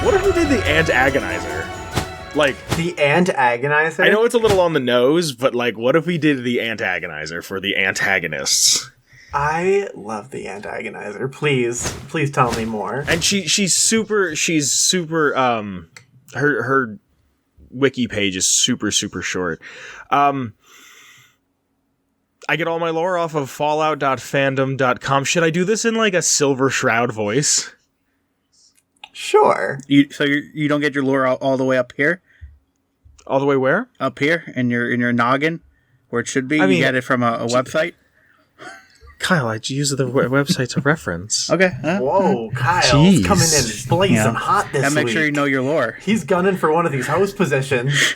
What if we did the AntAgoniser? Like the AntAgoniser? I know it's a little on the nose, but like, what if we did the AntAgoniser for the antagonists? I love the AntAgoniser. Please tell me more. And she's super. Her wiki page is super short. I get all my lore off of fallout.fandom.com. Should I do this in like a Silver Shroud voice? Sure. So you don't get your lore all the way up here? All the way where? Up here in your noggin, where it should be. I mean, you get it from a website. Kyle, I use the website to reference. Okay. Whoa, Kyle's Jeez. coming in blazing hot this and make week. sure you know your lore. He's gunning for one of these host positions.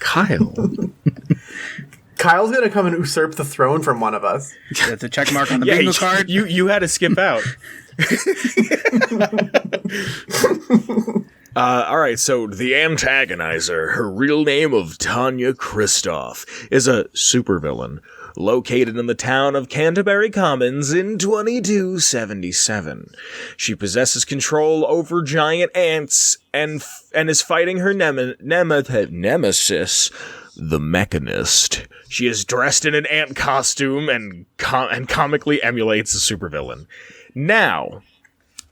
Kyle. Kyle's gonna come and usurp the throne from one of us. That's a check mark on the bingo card. You had to skip out. All right, so the AntAgoniser, her real name of Tanya Kristoff, is a supervillain located in the town of Canterbury Commons in 2277. She possesses control over giant ants and is fighting her nemesis, the Mechanist. She is dressed in an ant costume and comically emulates a supervillain. Now,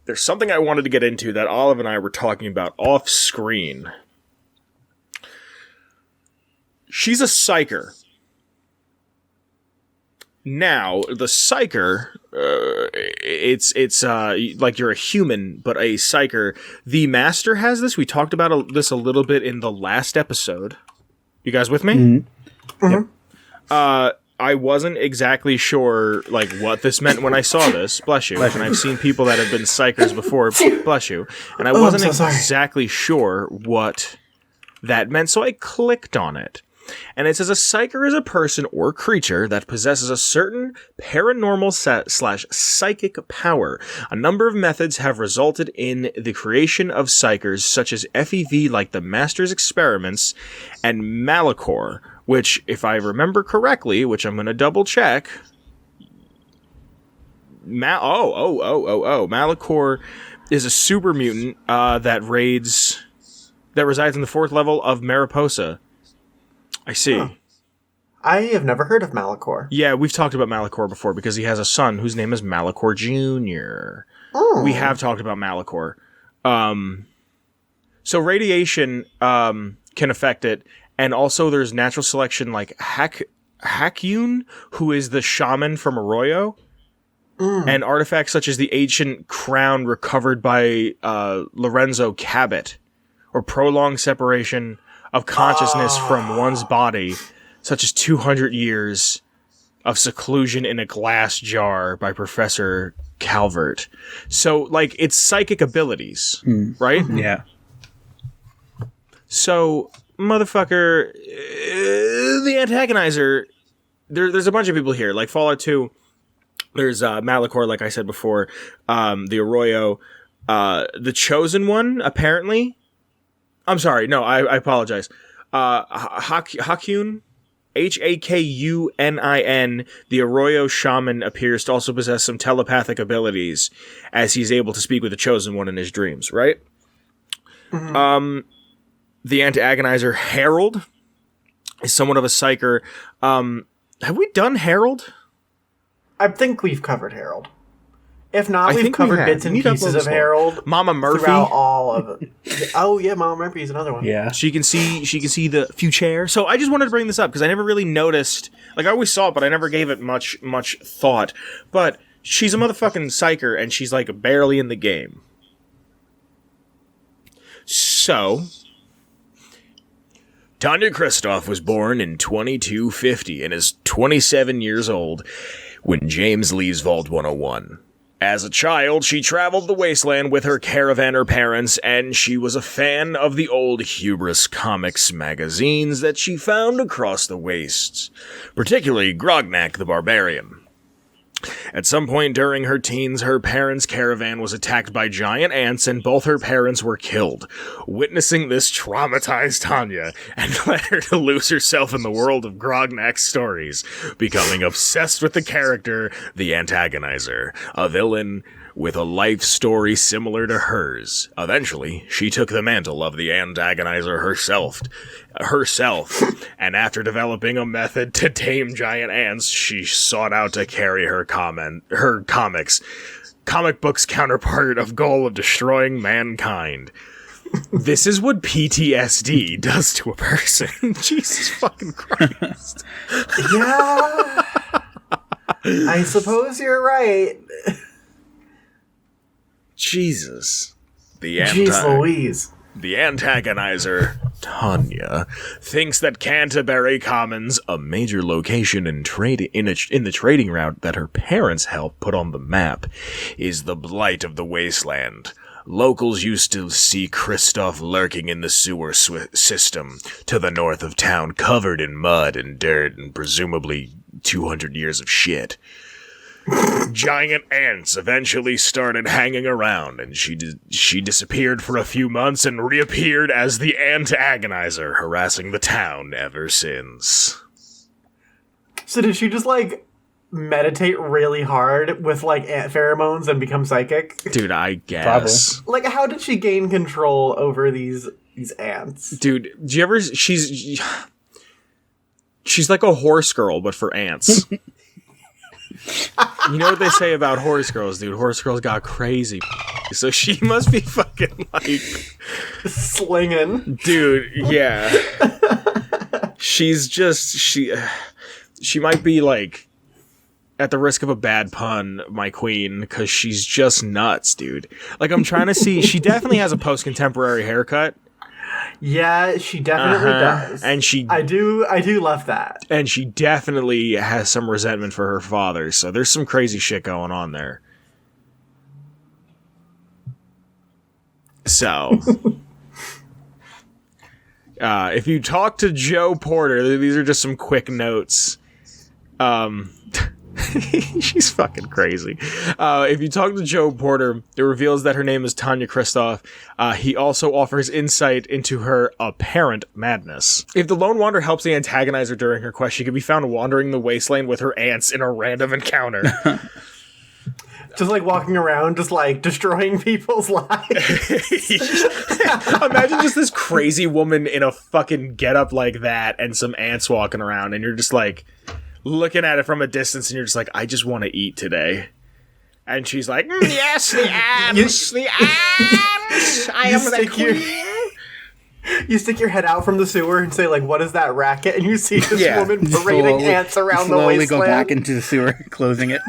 there's something I wanted to get into that Olive and I were talking about off screen. She's a psyker. Now, the psyker, it's like you're a human, but a psyker. The Master has this. We talked about this a little bit in the last episode. You guys with me? Mm-hmm. Yep. I wasn't exactly sure like what this meant when I saw this. Bless you. And I've seen people that have been psychers before. Bless you. And I wasn't exactly sure what that meant, so I clicked on it. And it says a psyker is a person or creature that possesses a certain paranormal / psychic power. A number of methods have resulted in the creation of psychers, such as FEV, like the Master's Experiments, and Malachor, which, if I remember correctly, which I'm going to double check. Malachor is a super mutant that resides in the 4th level of Mariposa. I see. Huh. I have never heard of Malachor. Yeah, we've talked about Malachor before because he has a son whose name is Malachor Jr. Oh. We have talked about Malachor. So radiation can affect it, and also there's natural selection like Hakyun, who is the shaman from Arroyo, and artifacts such as the ancient crown recovered by Lorenzo Cabot, or prolonged separation of consciousness from one's body, such as 200 years of seclusion in a glass jar by Professor Calvert. So, like, it's psychic abilities, right? Yeah. So, motherfucker, the AntAgoniser, there's a bunch of people here. Like, Fallout 2, there's Malachor, like I said before, the Arroyo, the Chosen One, apparently. I'm sorry. No, I apologize. Hakyun, Hakunin, the Arroyo shaman, appears to also possess some telepathic abilities, as he's able to speak with the Chosen One in his dreams, right? Mm-hmm. The AntAgoniser, Harold, is somewhat of a psyker. Have we done Harold? I think we've covered Harold. If not, we've covered bits and pieces of Harold. Mama Murphy, throughout all of it. Oh yeah, Mama Murphy is another one. Yeah, she can see the future. So I just wanted to bring this up because I never really noticed. Like I always saw it, but I never gave it much thought. But she's a motherfucking psyker, and she's like barely in the game. So Tanya Kristoff was born in 2250 and is 27 years old when James leaves Vault 101. As a child, she traveled the wasteland with her caravanner parents, and she was a fan of the old Hubris Comics magazines that she found across the wastes, particularly Grognak the Barbarian. At some point during her teens, her parents' caravan was attacked by giant ants, and both her parents were killed. Witnessing this traumatized Tanya and led her to lose herself in the world of Grognak's stories, becoming obsessed with the character, the AntAgoniser, a villain with a life story similar to hers. Eventually, she took the mantle of the AntAgoniser herself, and after developing a method to tame giant ants, she sought out to carry her comic books counterpart of goal of destroying mankind. This is what PTSD does to a person. Jesus fucking Christ. Yeah. I suppose you're right. Jesus. Jeez Louise. The AntAgoniser, Tanya, thinks that Canterbury Commons, a major location in the trading route that her parents helped put on the map, is the blight of the wasteland. Locals used to see Kristoff lurking in the sewer system to the north of town, covered in mud and dirt and presumably 200 years of shit. Giant ants eventually started hanging around, and she disappeared for a few months and reappeared as the AntAgoniser, harassing the town ever since. So did she just, like, meditate really hard with, like, ant pheromones and become psychic? Dude, I guess. Probably. Like, how did she gain control over these ants? Dude, do you ever... She's like a horse girl, but for ants. You know what they say about horse girls, dude? Horse girls got crazy. So she must be fucking, like... slinging. Dude, yeah. She's just... She might be, like... At the risk of a bad pun, my queen, because she's just nuts, dude. Like, I'm trying to see... She definitely has a post-contemporary haircut. Yeah, she definitely does. And I do love that. And she definitely has some resentment for her father, so there's some crazy shit going on there. So, if you talk to Joe Porter, these are just some quick notes. She's fucking crazy. If you talk to Joe Porter, it reveals that her name is Tanya Kristoff. He also offers insight into her apparent madness. If the Lone Wanderer helps the AntAgoniser during her quest, she can be found wandering the wasteland with her ants in a random encounter. Just like walking around, just like destroying people's lives. Imagine just this crazy woman in a fucking getup like that and some ants walking around, and you're just like... looking at it from a distance, and you're just like, I just want to eat today. And she's like, yes, the ants, the ants, I am the queen. You stick your head out from the sewer and say, like, what is that racket? And you see this woman parading ants around the wasteland. Slowly go back into the sewer, closing it.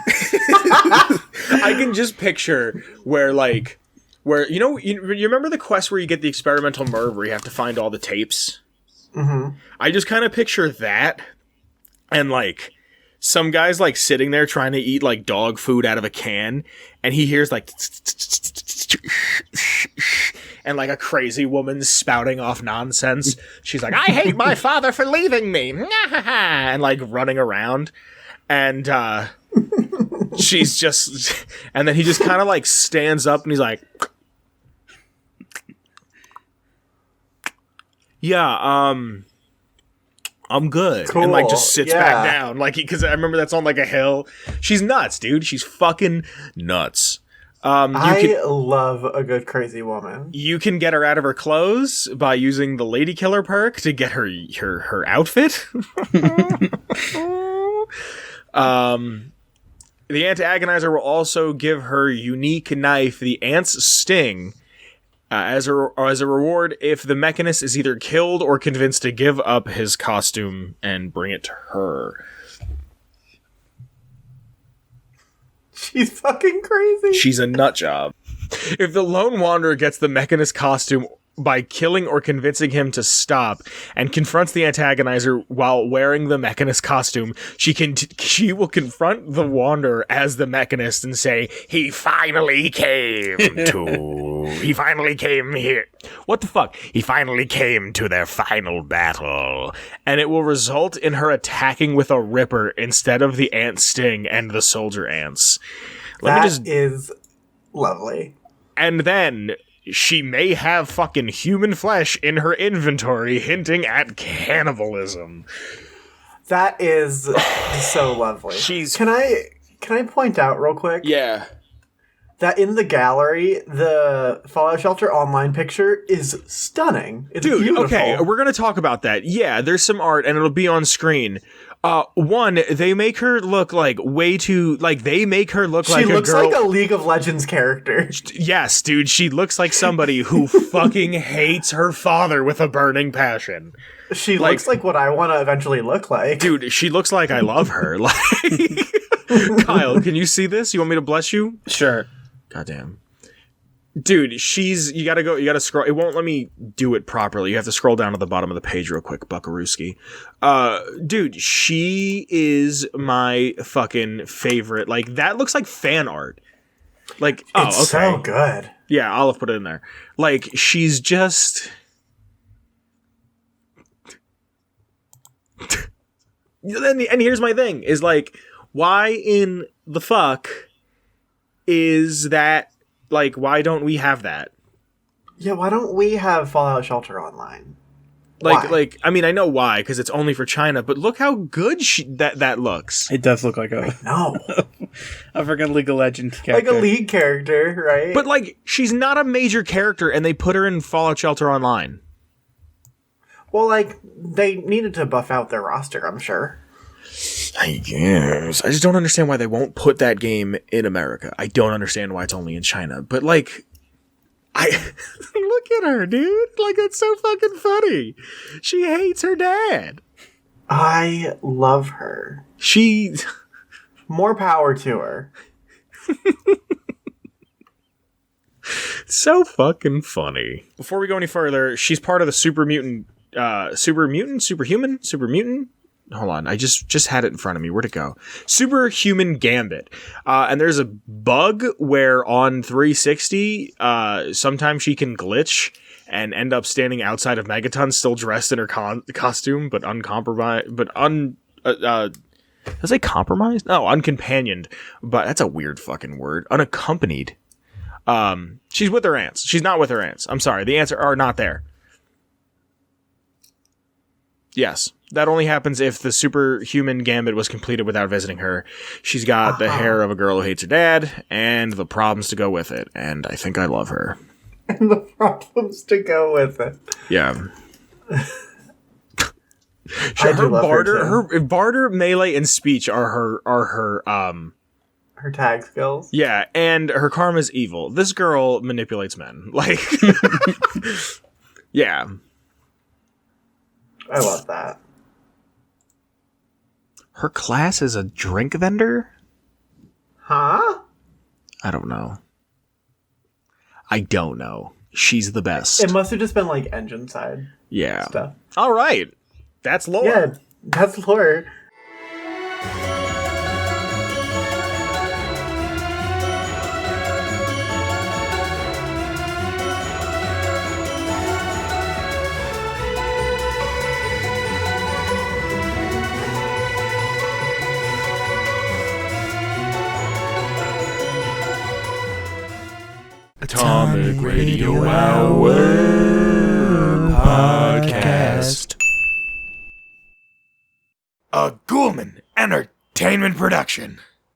I can just picture where, you remember the quest where you get the experimental MIRV where you have to find all the tapes? Mm-hmm. I just kind of picture that. And, like, some guy's, like, sitting there trying to eat, like, dog food out of a can, and he hears, like, and, like, a crazy woman spouting off nonsense. She's like, I hate my father for leaving me, and, like, running around. And, she's just, and then he just kind of, like, stands up, and he's like, yeah, I'm good. Cool. And, like, just sits back down. Like, because I remember that's on, like, a hill. She's nuts, dude. She's fucking nuts. I love a good crazy woman. You can get her out of her clothes by using the Lady Killer perk to get her outfit. The AntAgoniser will also give her unique knife, the Ant's Sting, as a reward if the Mechanist is either killed or convinced to give up his costume and bring it to her. She's fucking crazy. She's a nut job. If the Lone Wanderer gets the Mechanist costume by killing or convincing him to stop and confronts the AntAgoniser while wearing the Mechanist costume, she will confront the Wanderer as the Mechanist and say, he finally came here. What the fuck? He finally came to their final battle. And it will result in her attacking with a Ripper instead of the Ant Sting and the Soldier Ants. That is lovely. And then she may have fucking human flesh in her inventory, hinting at cannibalism. That is so lovely. Can I point out real quick? Yeah. that in the gallery, the Fallout Shelter online picture is stunning. It's Dude, beautiful. okay, we're gonna talk about that. Yeah, there's some art, and it'll be on screen. One, they make her look like way too, like, they make her look like a girl. She looks like a League of Legends character. Yes, dude, she looks like somebody who fucking hates her father with a burning passion. She looks like what I want to eventually look like. Dude, she looks like I love her. Like, Kyle, can you see this? You want me to bless you? Sure. Goddamn. Dude, you gotta scroll. It won't let me do it properly. You have to scroll down to the bottom of the page real quick, Buckarooski. Dude, she is my fucking favorite. Like, that looks like fan art. Like, It's so good. Yeah, I'll put it in there. Like, she's just... And here's my thing, is like, why in the fuck is that, like, why don't we have that? Yeah, why don't we have Fallout Shelter online? Like, I mean, I know why, because it's only for China, but look how good that looks. It does look like a freaking League of Legends character. Like a League character, right? But, like, she's not a major character, and they put her in Fallout Shelter Online. Well, like, they needed to buff out their roster, I'm sure. I guess. I just don't understand why they won't put that game in America. I don't understand why it's only in China. But, like, look at her, dude. Like, it's so fucking funny. She hates her dad. I love her. She... More power to her. So fucking funny. Before we go any further, she's part of the superhuman? Hold on, I just had it in front of me. Where'd it go? Superhuman Gambit. And there's a bug where on 360, sometimes she can glitch and end up standing outside of Megaton, still dressed in her costume, but uncompromised, does it compromised? No, uncompanioned. But that's a weird fucking word. Unaccompanied. She's with her aunts. She's not with her aunts. I'm sorry. The aunts are not there. Yes. That only happens if the superhuman gambit was completed without visiting her. She's got the hair of a girl who hates her dad and the problems to go with it. And I think I love her. And the problems to go with it. Yeah. Her barter, melee, and speech are her her tag skills. Yeah, and her karma's evil. This girl manipulates men. Like, yeah. I love that. Her class is a drink vendor? Huh? I don't know. She's the best. It must have just been like engine side stuff. All right. That's lore. Yeah, that's lore. Atomic Radio Hour Podcast. A Ghoulman Entertainment production.